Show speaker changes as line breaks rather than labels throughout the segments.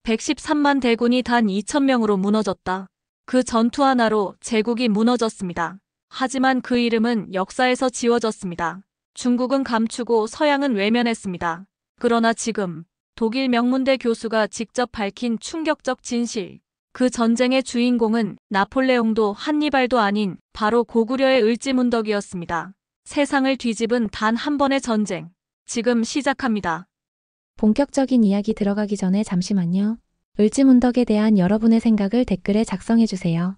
113만 대군이 단 2,000명으로 무너졌다. 그 전투 하나로 제국이 무너졌습니다. 하지만 그 이름은 역사에서 지워졌습니다. 중국은 감추고 서양은 외면했습니다. 그러나 지금 독일 명문대 교수가 직접 밝힌 충격적 진실. 그 전쟁의 주인공은 나폴레옹도 한니발도 아닌 바로 고구려의 을지문덕이었습니다. 세상을 뒤집은 단 한 번의 전쟁. 지금 시작합니다.
본격적인 이야기 들어가기 전에 잠시만요. 을지문덕에 대한 여러분의 생각을 댓글에 작성해주세요.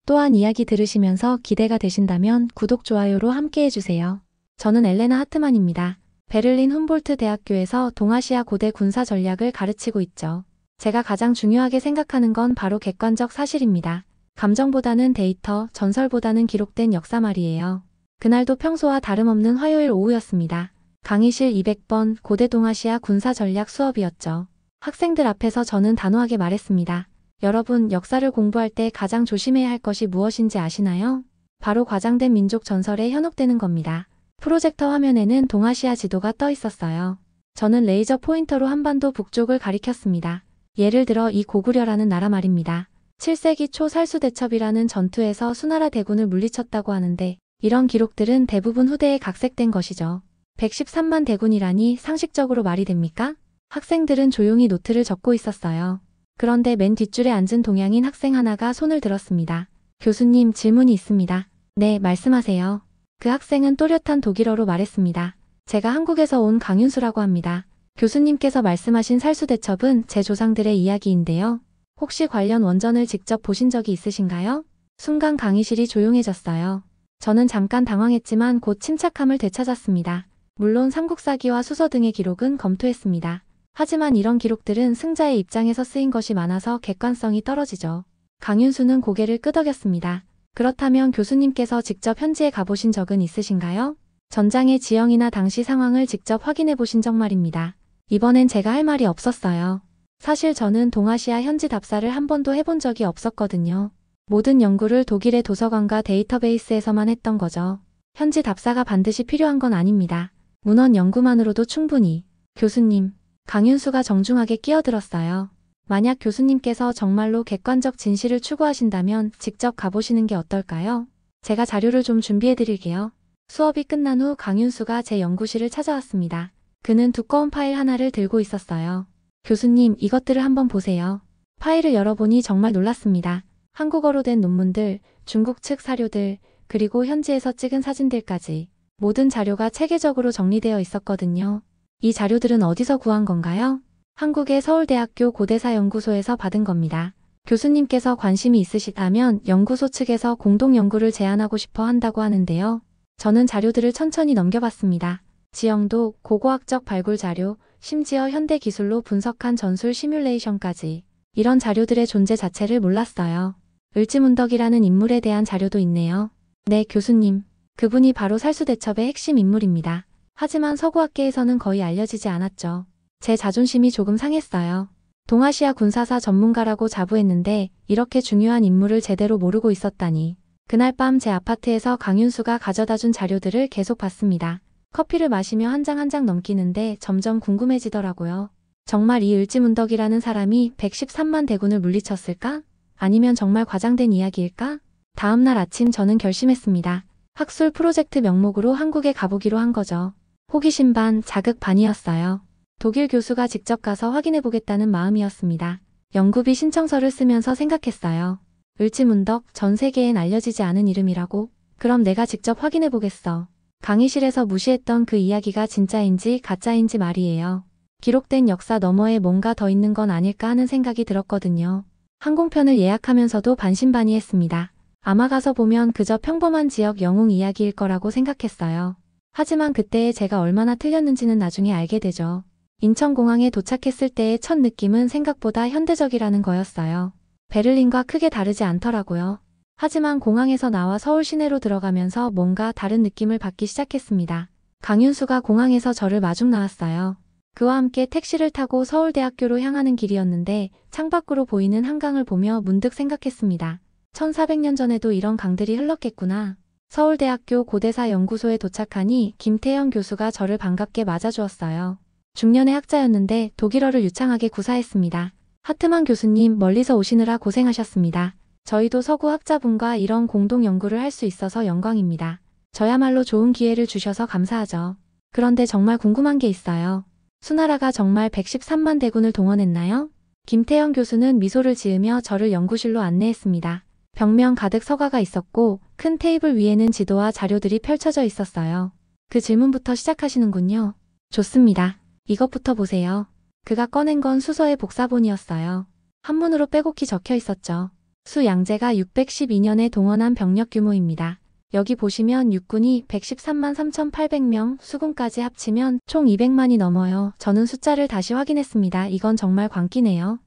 또한 이야기 들으시면서 기대가 되신다면 구독, 좋아요로 함께해주세요. 저는 엘레나 하트만입니다. 베를린 훔볼트 대학교에서 동아시아 고대 군사 전략을 가르치고 있죠. 제가 가장 중요하게 생각하는 건 바로 객관적 사실입니다. 감정보다는 데이터, 전설보다는 기록된 역사 말이에요. 그날도 평소와 다름없는 화요일 오후였습니다. 강의실 200번 고대 동아시아 군사 전략 수업이었죠. 학생들 앞에서 저는 단호하게 말했습니다. 여러분, 역사를 공부할 때 가장 조심해야 할 것이 무엇인지 아시나요? 바로 과장된 민족 전설에 현혹되는 겁니다. 프로젝터 화면에는 동아시아 지도가 떠 있었어요. 저는 레이저 포인터로 한반도 북쪽을 가리켰습니다. 예를 들어 이 고구려라는 나라 말입니다. 7세기 초 살수대첩이라는 전투에서 수나라 대군을 물리쳤다고 하는데 이런 기록들은 대부분 후대에 각색된 것이죠. 113만 대군이라니 상식적으로 말이 됩니까? 학생들은 조용히 노트를 적고 있었어요. 그런데 맨 뒷줄에 앉은 동양인 학생 하나가 손을 들었습니다. 교수님, 질문이 있습니다. 네, 말씀하세요. 그 학생은 또렷한 독일어로 말했습니다. 제가 한국에서 온 강윤수라고 합니다. 교수님께서 말씀하신 살수대첩은 제 조상들의 이야기인데요. 혹시 관련 원전을 직접 보신 적이 있으신가요? 순간 강의실이 조용해졌어요. 저는 잠깐 당황했지만 곧 침착함을 되찾았습니다. 물론 삼국사기와 수서 등의 기록은 검토했습니다. 하지만 이런 기록들은 승자의 입장에서 쓰인 것이 많아서 객관성이 떨어지죠. 강윤수는 고개를 끄덕였습니다. 그렇다면 교수님께서 직접 현지에 가보신 적은 있으신가요? 전장의 지형이나 당시 상황을 직접 확인해 보신 적 말입니다. 이번엔 제가 할 말이 없었어요. 사실 저는 동아시아 현지 답사를 한 번도 해본 적이 없었거든요. 모든 연구를 독일의 도서관과 데이터베이스에서만 했던 거죠. 현지 답사가 반드시 필요한 건 아닙니다. 문헌 연구만으로도 충분히. 교수님, 강윤수가 정중하게 끼어들었어요. 만약 교수님께서 정말로 객관적 진실을 추구하신다면 직접 가보시는 게 어떨까요? 제가 자료를 좀 준비해 드릴게요. 수업이 끝난 후 강윤수가 제 연구실을 찾아왔습니다. 그는 두꺼운 파일 하나를 들고 있었어요. 교수님, 이것들을 한번 보세요. 파일을 열어보니 정말 놀랐습니다. 한국어로 된 논문들, 중국 측 사료들, 그리고 현지에서 찍은 사진들까지 모든 자료가 체계적으로 정리되어 있었거든요. 이 자료들은 어디서 구한 건가요? 한국의 서울대학교 고대사 연구소에서 받은 겁니다. 교수님께서 관심이 있으시다면 연구소 측에서 공동 연구를 제안하고 싶어 한다고 하는데요. 저는 자료들을 천천히 넘겨봤습니다. 지형도, 고고학적 발굴 자료, 심지어 현대 기술로 분석한 전술 시뮬레이션까지. 이런 자료들의 존재 자체를 몰랐어요. 을지문덕이라는 인물에 대한 자료도 있네요. 네, 교수님. 그분이 바로 살수대첩의 핵심 인물입니다. 하지만 서구학계에서는 거의 알려지지 않았죠. 제 자존심이 조금 상했어요. 동아시아 군사사 전문가라고 자부했는데 이렇게 중요한 인물을 제대로 모르고 있었다니. 그날 밤 제 아파트에서 강윤수가 가져다준 자료들을 계속 봤습니다. 커피를 마시며 한 장 한 장 넘기는데 점점 궁금해지더라고요. 정말 이 을지문덕이라는 사람이 113만 대군을 물리쳤을까? 아니면 정말 과장된 이야기일까? 다음 날 아침 저는 결심했습니다. 학술 프로젝트 명목으로 한국에 가보기로 한 거죠. 호기심 반, 자극 반이었어요. 독일 교수가 직접 가서 확인해보겠다는 마음이었습니다. 연구비 신청서를 쓰면서 생각했어요. 을지문덕, 전 세계엔 알려지지 않은 이름이라고? 그럼 내가 직접 확인해보겠어. 강의실에서 무시했던 그 이야기가 진짜인지 가짜인지 말이에요. 기록된 역사 너머에 뭔가 더 있는 건 아닐까 하는 생각이 들었거든요. 항공편을 예약하면서도 반신반의했습니다. 아마 가서 보면 그저 평범한 지역 영웅 이야기일 거라고 생각했어요. 하지만 그때의 제가 얼마나 틀렸는지는 나중에 알게 되죠. 인천공항에 도착했을 때의 첫 느낌은 생각보다 현대적이라는 거였어요. 베를린과 크게 다르지 않더라고요. 하지만 공항에서 나와 서울 시내로 들어가면서 뭔가 다른 느낌을 받기 시작했습니다. 강윤수가 공항에서 저를 마중 나왔어요. 그와 함께 택시를 타고 서울대학교로 향하는 길이었는데 창밖으로 보이는 한강을 보며 문득 생각했습니다. 1400년 전에도 이런 강들이 흘렀겠구나. 서울대학교 고대사 연구소에 도착하니 김태형 교수가 저를 반갑게 맞아주었어요. 중년의 학자였는데 독일어를 유창하게 구사했습니다. 하트만 교수님 멀리서 오시느라 고생하셨습니다. 저희도 서구 학자분과 이런 공동 연구를 할 수 있어서 영광입니다. 저야말로 좋은 기회를 주셔서 감사하죠. 그런데 정말 궁금한 게 있어요. 수나라가 정말 113만 대군을 동원했나요? 김태형 교수는 미소를 지으며 저를 연구실로 안내했습니다. 벽면 가득 서가가 있었고 큰 테이블 위에는 지도와 자료들이 펼쳐져 있었어요. 그 질문부터 시작하시는군요. 좋습니다. 이것부터 보세요. 그가 꺼낸 건 수서의 복사본이었어요. 한문으로 빼곡히 적혀 있었죠. 수 양제가 612년에 동원한 병력 규모입니다. 여기 보시면 육군이 113만 3,800명, 수군까지 합치면 총 200만이 넘어요. 저는 숫자를 다시 확인했습니다. 이건 정말 광기네요.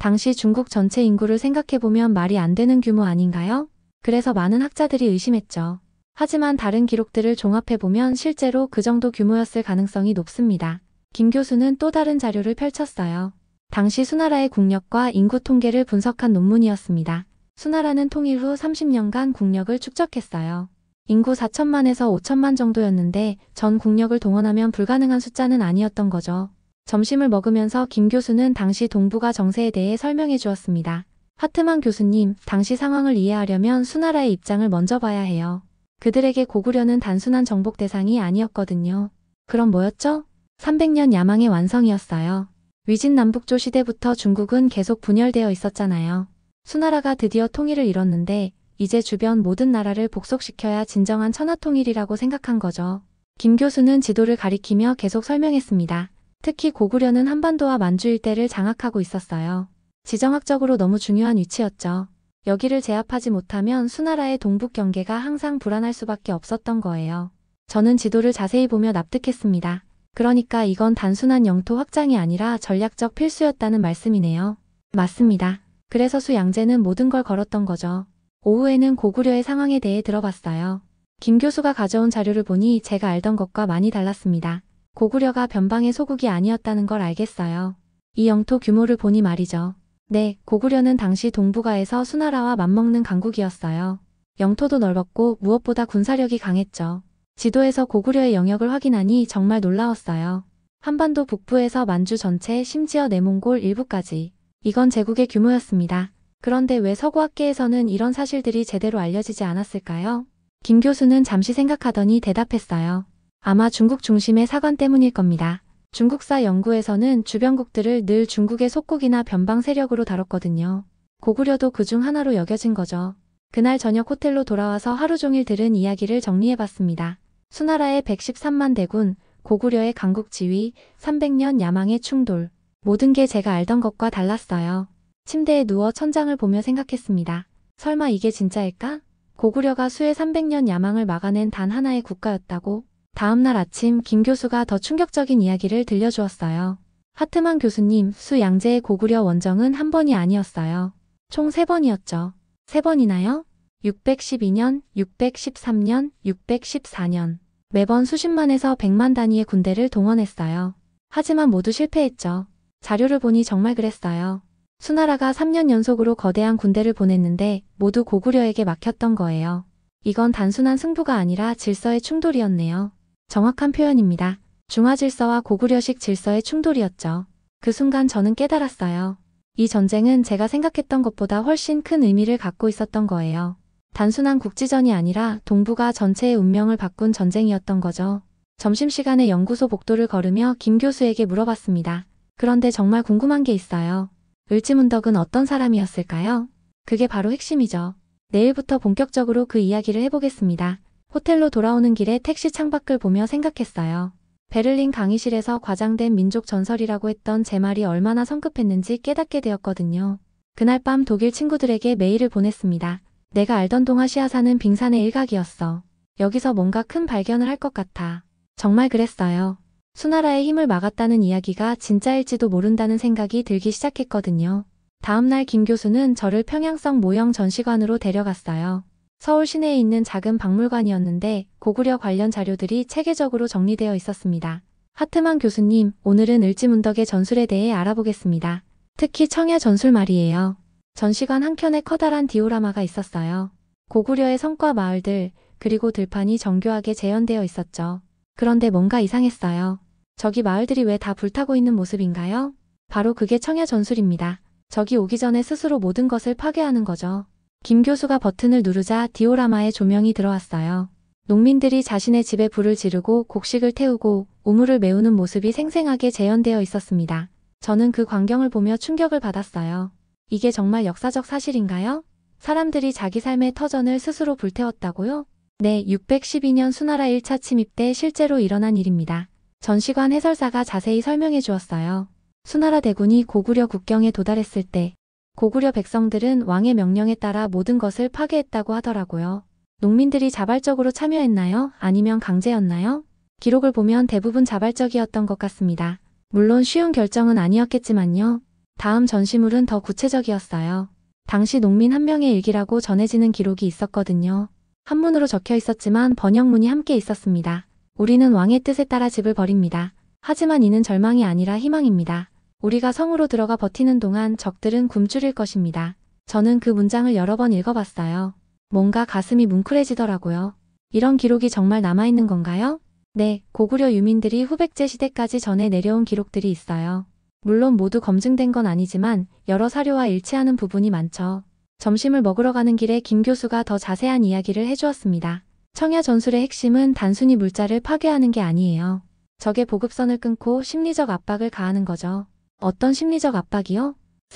당시 중국 전체 인구를 생각해보면 말이 안 되는 규모 아닌가요? 그래서 많은 학자들이 의심했죠. 하지만 다른 기록들을 종합해보면 실제로 그 정도 규모였을 가능성이 높습니다. 김 교수는 또 다른 자료를 펼쳤어요. 당시 수나라의 국력과 인구 통계를 분석한 논문이었습니다. 수나라는 통일 후 30년간 국력을 축적했어요. 인구 4천만에서 5천만 정도였는데 전 국력을 동원하면 불가능한 숫자는 아니었던 거죠. 점심을 먹으면서 김 교수는 당시 동북아 정세에 대해 설명해 주었습니다. 하트만 교수님, 당시 상황을 이해하려면 수나라의 입장을 먼저 봐야 해요. 그들에게 고구려는 단순한 정복 대상이 아니었거든요. 그럼 뭐였죠? 300년 야망의 완성이었어요. 위진남북조 시대부터 중국은 계속 분열되어 있었잖아요. 수나라가 드디어 통일을 이뤘는데 이제 주변 모든 나라를 복속시켜야 진정한 천하통일이라고 생각한 거죠. 김 교수는 지도를 가리키며 계속 설명했습니다. 특히 고구려는 한반도와 만주 일대를 장악하고 있었어요. 지정학적으로 너무 중요한 위치였죠. 여기를 제압하지 못하면 수나라의 동북 경계가 항상 불안할 수밖에 없었던 거예요. 저는 지도를 자세히 보며 납득했습니다. 그러니까 이건 단순한 영토 확장이 아니라 전략적 필수였다는 말씀이네요. 맞습니다. 그래서 수 양제는 모든 걸 걸었던 거죠. 오후에는 고구려의 상황에 대해 들어봤어요. 김 교수가 가져온 자료를 보니 제가 알던 것과 많이 달랐습니다. 고구려가 변방의 소국이 아니었다는 걸 알겠어요. 이 영토 규모를 보니 말이죠. 네, 고구려는 당시 동북아에서 수나라와 맞먹는 강국이었어요. 영토도 넓었고 무엇보다 군사력이 강했죠. 지도에서 고구려의 영역을 확인하니 정말 놀라웠어요. 한반도 북부에서 만주 전체, 심지어 내몽골 일부까지. 이건 제국의 규모였습니다. 그런데 왜 서구학계에서는 이런 사실들이 제대로 알려지지 않았을까요? 김 교수는 잠시 생각하더니 대답했어요. 아마 중국 중심의 사관 때문일 겁니다. 중국사 연구에서는 주변국들을 늘 중국의 속국이나 변방 세력으로 다뤘거든요. 고구려도 그중 하나로 여겨진 거죠. 그날 저녁 호텔로 돌아와서 하루 종일 들은 이야기를 정리해봤습니다. 수나라의 113만 대군, 고구려의 강국 지위, 300년 야망의 충돌. 모든 게 제가 알던 것과 달랐어요. 침대에 누워 천장을 보며 생각했습니다. 설마 이게 진짜일까? 고구려가 수의 300년 야망을 막아낸 단 하나의 국가였다고? 다음날 아침 김 교수가 더 충격적인 이야기를 들려주었어요. 하트만 교수님, 수 양제의 고구려 원정은 한 번이 아니었어요. 총 3번이었죠. 3번이나요? 612년, 613년, 614년. 매번 수십만에서 100만 단위의 군대를 동원했어요. 하지만 모두 실패했죠. 자료를 보니 정말 그랬어요. 수나라가 3년 연속으로 거대한 군대를 보냈는데 모두 고구려에게 막혔던 거예요. 이건 단순한 승부가 아니라 질서의 충돌이었네요. 정확한 표현입니다. 중화질서와 고구려식 질서의 충돌이었죠. 그 순간 저는 깨달았어요. 이 전쟁은 제가 생각했던 것보다 훨씬 큰 의미를 갖고 있었던 거예요. 단순한 국지전이 아니라 동북아 전체의 운명을 바꾼 전쟁이었던 거죠. 점심시간에 연구소 복도를 걸으며 김 교수에게 물어봤습니다. 그런데 정말 궁금한 게 있어요. 을지문덕은 어떤 사람이었을까요? 그게 바로 핵심이죠. 내일부터 본격적으로 그 이야기를 해보겠습니다. 호텔로 돌아오는 길에 택시 창밖을 보며 생각했어요. 베를린 강의실에서 과장된 민족 전설이라고 했던 제 말이 얼마나 성급했는지 깨닫게 되었거든요. 그날 밤 독일 친구들에게 메일을 보냈습니다. 내가 알던 동아시아사는 빙산의 일각이었어. 여기서 뭔가 큰 발견을 할 것 같아. 정말 그랬어요. 수나라의 힘을 막았다는 이야기가 진짜일지도 모른다는 생각이 들기 시작했거든요. 다음날 김 교수는 저를 평양성 모형 전시관으로 데려갔어요. 서울 시내에 있는 작은 박물관이었는데 고구려 관련 자료들이 체계적으로 정리되어 있었습니다. 하트만 교수님, 오늘은 을지문덕의 전술에 대해 알아보겠습니다. 특히 청야 전술 말이에요. 전시관 한켠에 커다란 디오라마가 있었어요. 고구려의 성과 마을들, 그리고 들판이 정교하게 재현되어 있었죠. 그런데 뭔가 이상했어요. 저기 마을들이 왜 다 불타고 있는 모습인가요? 바로 그게 청야 전술입니다. 적이 오기 전에 스스로 모든 것을 파괴하는 거죠. 김 교수가 버튼을 누르자 디오라마에 조명이 들어왔어요. 농민들이 자신의 집에 불을 지르고 곡식을 태우고 우물을 메우는 모습이 생생하게 재현되어 있었습니다. 저는 그 광경을 보며 충격을 받았어요. 이게 정말 역사적 사실인가요? 사람들이 자기 삶의 터전을 스스로 불태웠다고요? 네, 612년 수나라 1차 침입 때 실제로 일어난 일입니다. 전시관 해설사가 자세히 설명해 주었어요. 수나라 대군이 고구려 국경에 도달했을 때 고구려 백성들은 왕의 명령에 따라 모든 것을 파괴했다고 하더라고요. 농민들이 자발적으로 참여했나요? 아니면 강제였나요? 기록을 보면 대부분 자발적이었던 것 같습니다. 물론 쉬운 결정은 아니었겠지만요. 다음 전시물은 더 구체적이었어요. 당시 농민 한 명의 일기라고 전해지는 기록이 있었거든요. 한문으로 적혀 있었지만 번역문이 함께 있었습니다. 우리는 왕의 뜻에 따라 집을 버립니다. 하지만 이는 절망이 아니라 희망입니다. 우리가 성으로 들어가 버티는 동안 적들은 굶주릴 것입니다. 저는 그 문장을 여러 번 읽어봤어요. 뭔가 가슴이 뭉클해지더라고요. 이런 기록이 정말 남아있는 건가요? 네, 고구려 유민들이 후백제 시대까지 전해 내려온 기록들이 있어요. 물론 모두 검증된 건 아니지만 여러 사료와 일치하는 부분이 많죠. 점심을 먹으러 가는 길에 김 교수가 더 자세한 이야기를 해주었습니다. 청야 전술의 핵심은 단순히 물자를 파괴하는 게 아니에요. 적의 보급선을 끊고 심리적 압박을 가하는 거죠. 어떤 심리적 압박이요?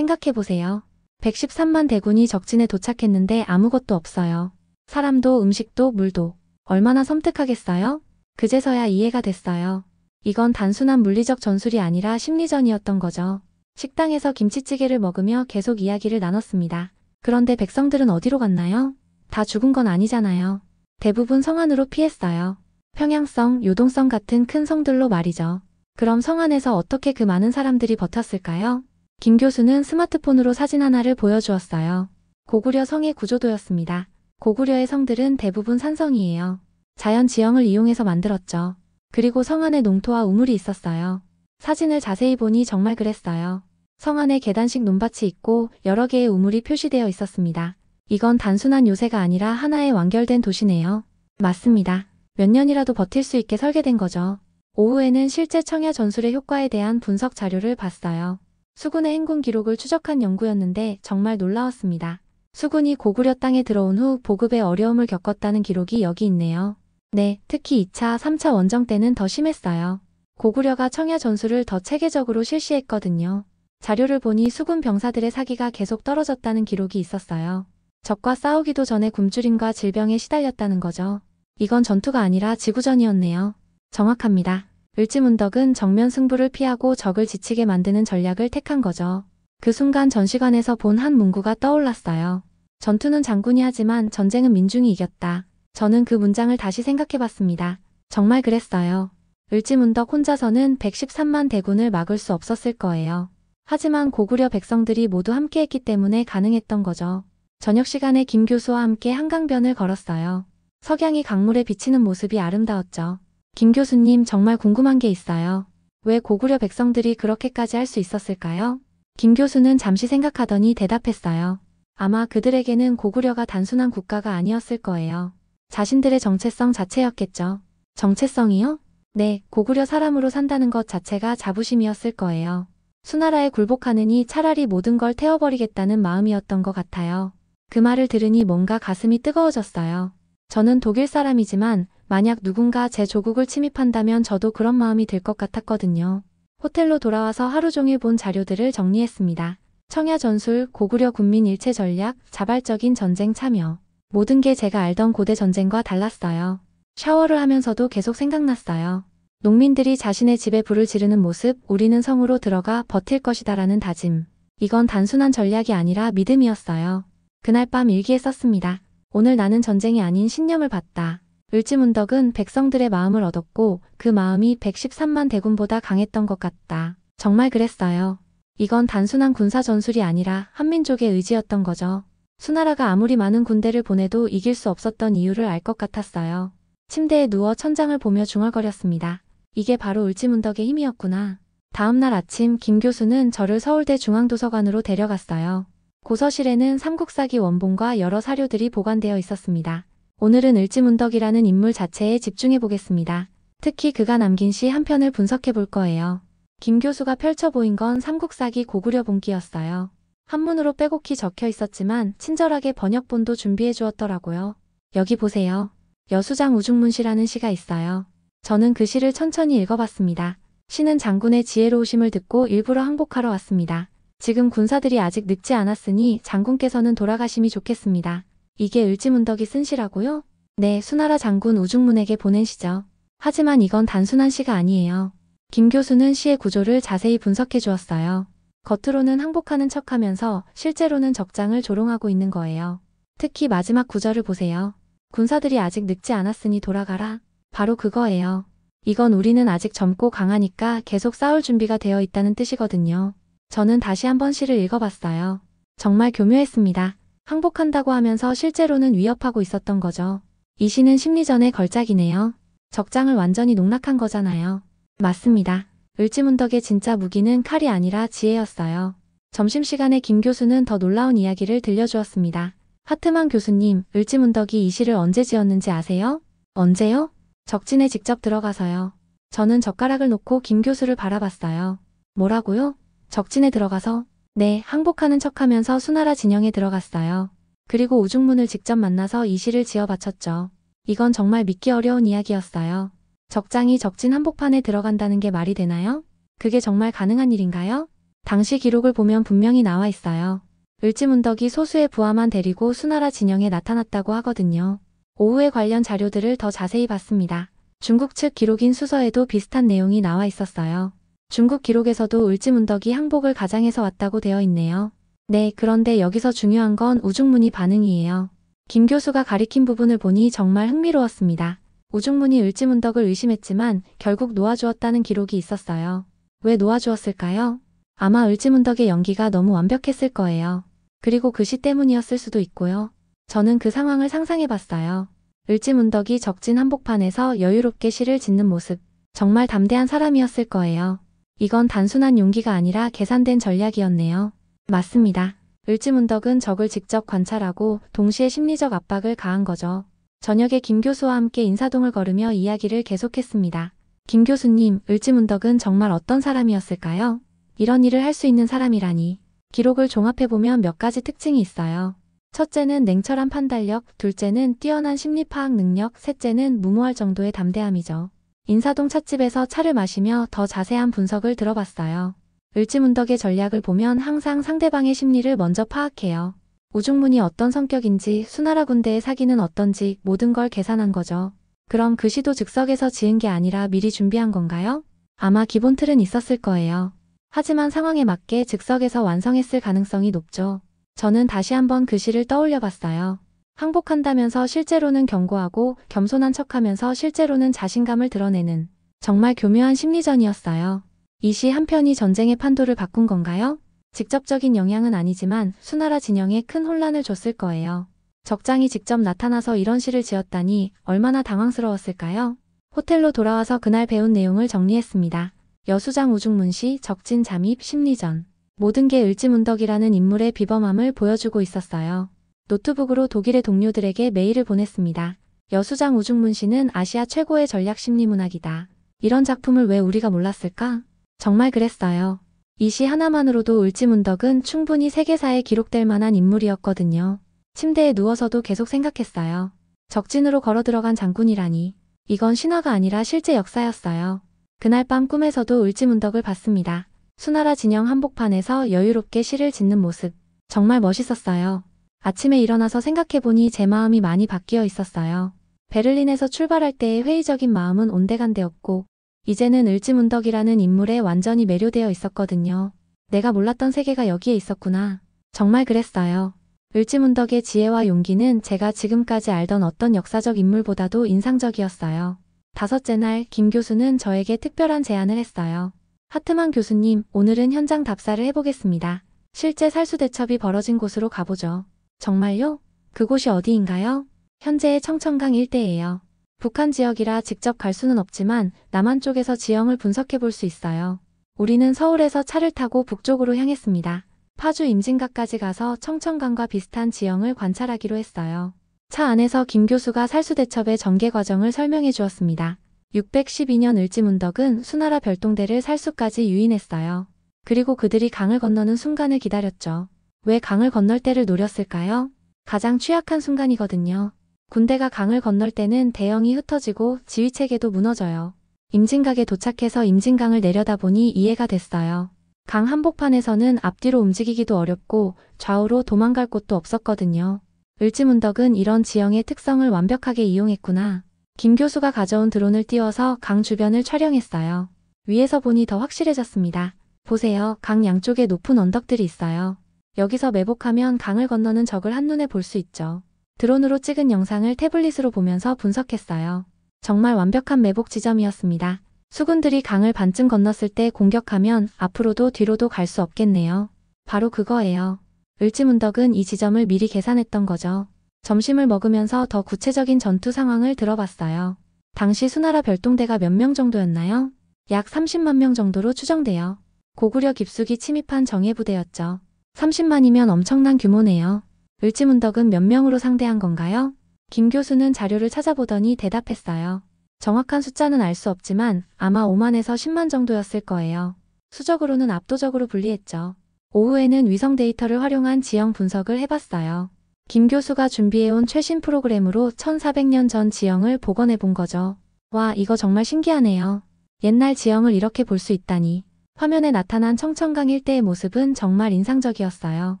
생각해보세요. 113만 대군이 적진에 도착했는데 아무것도 없어요. 사람도 음식도 물도. 얼마나 섬뜩하겠어요? 그제서야 이해가 됐어요. 이건 단순한 물리적 전술이 아니라 심리전이었던 거죠. 식당에서 김치찌개를 먹으며 계속 이야기를 나눴습니다. 그런데 백성들은 어디로 갔나요? 다 죽은 건 아니잖아요. 대부분 성 안으로 피했어요. 평양성, 요동성 같은 큰 성들로 말이죠. 그럼 성 안에서 어떻게 그 많은 사람들이 버텼을까요? 김 교수는 스마트폰으로 사진 하나를 보여주었어요. 고구려 성의 구조도였습니다. 고구려의 성들은 대부분 산성이에요. 자연 지형을 이용해서 만들었죠. 그리고 성 안에 농토와 우물이 있었어요. 사진을 자세히 보니 정말 그랬어요. 성 안에 계단식 논밭이 있고 여러 개의 우물이 표시되어 있었습니다. 이건 단순한 요새가 아니라 하나의 완결된 도시네요. 맞습니다. 몇 년이라도 버틸 수 있게 설계된 거죠. 오후에는 실제 청야 전술의 효과에 대한 분석 자료를 봤어요. 수군의 행군 기록을 추적한 연구였는데 정말 놀라웠습니다. 수군이 고구려 땅에 들어온 후 보급에 어려움을 겪었다는 기록이 여기 있네요. 네, 특히 2차, 3차 원정 때는 더 심했어요. 고구려가 청야 전술을 더 체계적으로 실시했거든요. 자료를 보니 수군 병사들의 사기가 계속 떨어졌다는 기록이 있었어요. 적과 싸우기도 전에 굶주림과 질병에 시달렸다는 거죠. 이건 전투가 아니라 지구전이었네요. 정확합니다. 을지문덕은 정면 승부를 피하고 적을 지치게 만드는 전략을 택한 거죠. 그 순간 전시관에서 본 한 문구가 떠올랐어요. 전투는 장군이 하지만 전쟁은 민중이 이겼다. 저는 그 문장을 다시 생각해봤습니다. 정말 그랬어요. 을지문덕 혼자서는 113만 대군을 막을 수 없었을 거예요. 하지만 고구려 백성들이 모두 함께했기 때문에 가능했던 거죠. 저녁 시간에 김 교수와 함께 한강변을 걸었어요. 석양이 강물에 비치는 모습이 아름다웠죠. 김 교수님, 정말 궁금한 게 있어요. 왜 고구려 백성들이 그렇게까지 할 수 있었을까요? 김 교수는 잠시 생각하더니 대답했어요. 아마 그들에게는 고구려가 단순한 국가가 아니었을 거예요. 자신들의 정체성 자체였겠죠. 정체성이요? 네, 고구려 사람으로 산다는 것 자체가 자부심이었을 거예요. 수나라에 굴복하느니 차라리 모든 걸 태워버리겠다는 마음이었던 것 같아요. 그 말을 들으니 뭔가 가슴이 뜨거워졌어요. 저는 독일 사람이지만 만약 누군가 제 조국을 침입한다면 저도 그런 마음이 들 것 같았거든요. 호텔로 돌아와서 하루 종일 본 자료들을 정리했습니다. 청야 전술, 고구려 군민 일체 전략, 자발적인 전쟁 참여. 모든 게 제가 알던 고대 전쟁과 달랐어요. 샤워를 하면서도 계속 생각났어요. 농민들이 자신의 집에 불을 지르는 모습, 우리는 성으로 들어가 버틸 것이다라는 다짐. 이건 단순한 전략이 아니라 믿음이었어요. 그날 밤 일기에 썼습니다. 오늘 나는 전쟁이 아닌 신념을 봤다. 을지문덕은 백성들의 마음을 얻었고 그 마음이 113만 대군보다 강했던 것 같다. 정말 그랬어요. 이건 단순한 군사 전술이 아니라 한민족의 의지였던 거죠. 수나라가 아무리 많은 군대를 보내도 이길 수 없었던 이유를 알 것 같았어요. 침대에 누워 천장을 보며 중얼거렸습니다. 이게 바로 을지문덕의 힘이었구나. 다음날 아침 김 교수는 저를 서울대 중앙도서관으로 데려갔어요. 고서실에는 삼국사기 원본과 여러 사료들이 보관되어 있었습니다. 오늘은 을지문덕이라는 인물 자체에 집중해 보겠습니다. 특히 그가 남긴 시 한 편을 분석해 볼 거예요. 김 교수가 펼쳐 보인 건 삼국사기 고구려 본기였어요. 한문으로 빼곡히 적혀 있었지만 친절하게 번역본도 준비해 주었더라고요. 여기 보세요. 여수장 우중문시라는 시가 있어요. 저는 그 시를 천천히 읽어봤습니다. 시는 장군의 지혜로우심을 듣고 일부러 항복하러 왔습니다. 지금 군사들이 아직 늙지 않았으니 장군께서는 돌아가심이 좋겠습니다. 이게 을지문덕이 쓴 시라고요? 네, 수나라 장군 우중문에게 보낸 시죠. 하지만 이건 단순한 시가 아니에요. 김 교수는 시의 구조를 자세히 분석해 주었어요. 겉으로는 항복하는 척하면서 실제로는 적장을 조롱하고 있는 거예요. 특히 마지막 구절을 보세요. 군사들이 아직 늙지 않았으니 돌아가라. 바로 그거예요. 이건 우리는 아직 젊고 강하니까 계속 싸울 준비가 되어 있다는 뜻이거든요. 저는 다시 한번 시를 읽어봤어요. 정말 교묘했습니다. 항복한다고 하면서 실제로는 위협하고 있었던 거죠. 이 시는 심리전의 걸작이네요. 적장을 완전히 농락한 거잖아요. 맞습니다. 을지문덕의 진짜 무기는 칼이 아니라 지혜였어요. 점심시간에 김 교수는 더 놀라운 이야기를 들려주었습니다. 하트만 교수님, 을지문덕이 이 시를 언제 지었는지 아세요? 언제요? 적진에 직접 들어가서요. 저는 젓가락을 놓고 김 교수를 바라봤어요. 뭐라고요? 적진에 들어가서? 네, 항복하는 척하면서 수나라 진영에 들어갔어요. 그리고 우중문을 직접 만나서 이 시를 지어 바쳤죠. 이건 정말 믿기 어려운 이야기였어요. 적장이 적진 한복판에 들어간다는 게 말이 되나요? 그게 정말 가능한 일인가요? 당시 기록을 보면 분명히 나와 있어요. 을지문덕이 소수의 부하만 데리고 수나라 진영에 나타났다고 하거든요. 오후에 관련 자료들을 더 자세히 봤습니다. 중국 측 기록인 수서에도 비슷한 내용이 나와 있었어요. 중국 기록에서도 을지문덕이 항복을 가장해서 왔다고 되어 있네요. 네, 그런데 여기서 중요한 건 우중문이 반응이에요. 김 교수가 가리킨 부분을 보니 정말 흥미로웠습니다. 우중문이 을지문덕을 의심했지만 결국 놓아주었다는 기록이 있었어요. 왜 놓아주었을까요? 아마 을지문덕의 연기가 너무 완벽했을 거예요. 그리고 그 시 때문이었을 수도 있고요. 저는 그 상황을 상상해봤어요. 을지문덕이 적진 한복판에서 여유롭게 시를 짓는 모습. 정말 담대한 사람이었을 거예요. 이건 단순한 용기가 아니라 계산된 전략이었네요. 맞습니다. 을지문덕은 적을 직접 관찰하고 동시에 심리적 압박을 가한 거죠. 저녁에 김 교수와 함께 인사동을 걸으며 이야기를 계속했습니다. 김 교수님, 을지문덕은 정말 어떤 사람이었을까요? 이런 일을 할 수 있는 사람이라니. 기록을 종합해보면 몇 가지 특징이 있어요. 첫째는 냉철한 판단력, 둘째는 뛰어난 심리파악 능력, 셋째는 무모할 정도의 담대함이죠. 인사동 찻집에서 차를 마시며 더 자세한 분석을 들어봤어요. 을지문덕의 전략을 보면 항상 상대방의 심리를 먼저 파악해요. 우중문이 어떤 성격인지, 수나라 군대의 사기는 어떤지 모든 걸 계산한 거죠. 그럼 그 시도 즉석에서 지은 게 아니라 미리 준비한 건가요? 아마 기본 틀은 있었을 거예요. 하지만 상황에 맞게 즉석에서 완성했을 가능성이 높죠. 저는 다시 한번 그 시를 떠올려 봤어요. 항복한다면서 실제로는 경고하고 겸손한 척하면서 실제로는 자신감을 드러내는 정말 교묘한 심리전이었어요. 이 시 한 편이 전쟁의 판도를 바꾼 건가요? 직접적인 영향은 아니지만 수나라 진영에 큰 혼란을 줬을 거예요. 적장이 직접 나타나서 이런 시를 지었다니 얼마나 당황스러웠을까요? 호텔로 돌아와서 그날 배운 내용을 정리했습니다. 여수장 우중문시, 적진 잠입, 심리전. 모든 게 을지문덕이라는 인물의 비범함을 보여주고 있었어요. 노트북으로 독일의 동료들에게 메일을 보냈습니다. 여수장 우중문시는 아시아 최고의 전략 심리문학이다. 이런 작품을 왜 우리가 몰랐을까? 정말 그랬어요. 이 시 하나만으로도 을지문덕은 충분히 세계사에 기록될 만한 인물이었거든요. 침대에 누워서도 계속 생각했어요. 적진으로 걸어 들어간 장군이라니. 이건 신화가 아니라 실제 역사였어요. 그날 밤 꿈에서도 을지문덕을 봤습니다. 수나라 진영 한복판에서 여유롭게 시를 짓는 모습. 정말 멋있었어요. 아침에 일어나서 생각해보니 제 마음이 많이 바뀌어 있었어요. 베를린에서 출발할 때의 회의적인 마음은 온데간데없고 이제는 을지문덕이라는 인물에 완전히 매료되어 있었거든요. 내가 몰랐던 세계가 여기에 있었구나. 정말 그랬어요. 을지문덕의 지혜와 용기는 제가 지금까지 알던 어떤 역사적 인물보다도 인상적이었어요. 다섯째 날 김 교수는 저에게 특별한 제안을 했어요. 하트만 교수님, 오늘은 현장 답사를 해보겠습니다. 실제 살수대첩이 벌어진 곳으로 가보죠. 정말요? 그곳이 어디인가요? 현재의 청천강 일대예요. 북한 지역이라 직접 갈 수는 없지만 남한 쪽에서 지형을 분석해 볼 수 있어요. 우리는 서울에서 차를 타고 북쪽으로 향했습니다. 파주 임진각까지 가서 청천강과 비슷한 지형을 관찰하기로 했어요. 차 안에서 김 교수가 살수대첩의 전개 과정을 설명해 주었습니다. 612년 을지문덕은 수나라 별동대를 살수까지 유인했어요. 그리고 그들이 강을 건너는 순간을 기다렸죠. 왜 강을 건널 때를 노렸을까요? 가장 취약한 순간이거든요. 군대가 강을 건널 때는 대형이 흩어지고 지휘체계도 무너져요. 임진각에 도착해서 임진강을 내려다보니 이해가 됐어요. 강 한복판에서는 앞뒤로 움직이기도 어렵고 좌우로 도망갈 곳도 없었거든요. 을지문덕은 이런 지형의 특성을 완벽하게 이용했구나. 김 교수가 가져온 드론을 띄워서 강 주변을 촬영했어요. 위에서 보니 더 확실해졌습니다. 보세요. 강 양쪽에 높은 언덕들이 있어요. 여기서 매복하면 강을 건너는 적을 한눈에 볼 수 있죠. 드론으로 찍은 영상을 태블릿으로 보면서 분석했어요. 정말 완벽한 매복 지점이었습니다. 수군들이 강을 반쯤 건넜을 때 공격하면 앞으로도 뒤로도 갈 수 없겠네요. 바로 그거예요. 을지문덕은 이 지점을 미리 계산했던 거죠. 점심을 먹으면서 더 구체적인 전투 상황을 들어봤어요. 당시 수나라 별동대가 몇 명 정도였나요? 약 30만 명 정도로 추정돼요. 고구려 깊숙이 침입한 정예부대였죠. 30만이면 엄청난 규모네요. 을지문덕은 몇 명으로 상대한 건가요? 김 교수는 자료를 찾아보더니 대답했어요. 정확한 숫자는 알 수 없지만 아마 5만에서 10만 정도였을 거예요. 수적으로는 압도적으로 불리했죠. 오후에는 위성 데이터를 활용한 지형 분석을 해봤어요. 김 교수가 준비해온 최신 프로그램으로 1400년 전 지형을 복원해 본 거죠. 와, 이거 정말 신기하네요. 옛날 지형을 이렇게 볼 수 있다니. 화면에 나타난 청천강 일대의 모습은 정말 인상적이었어요.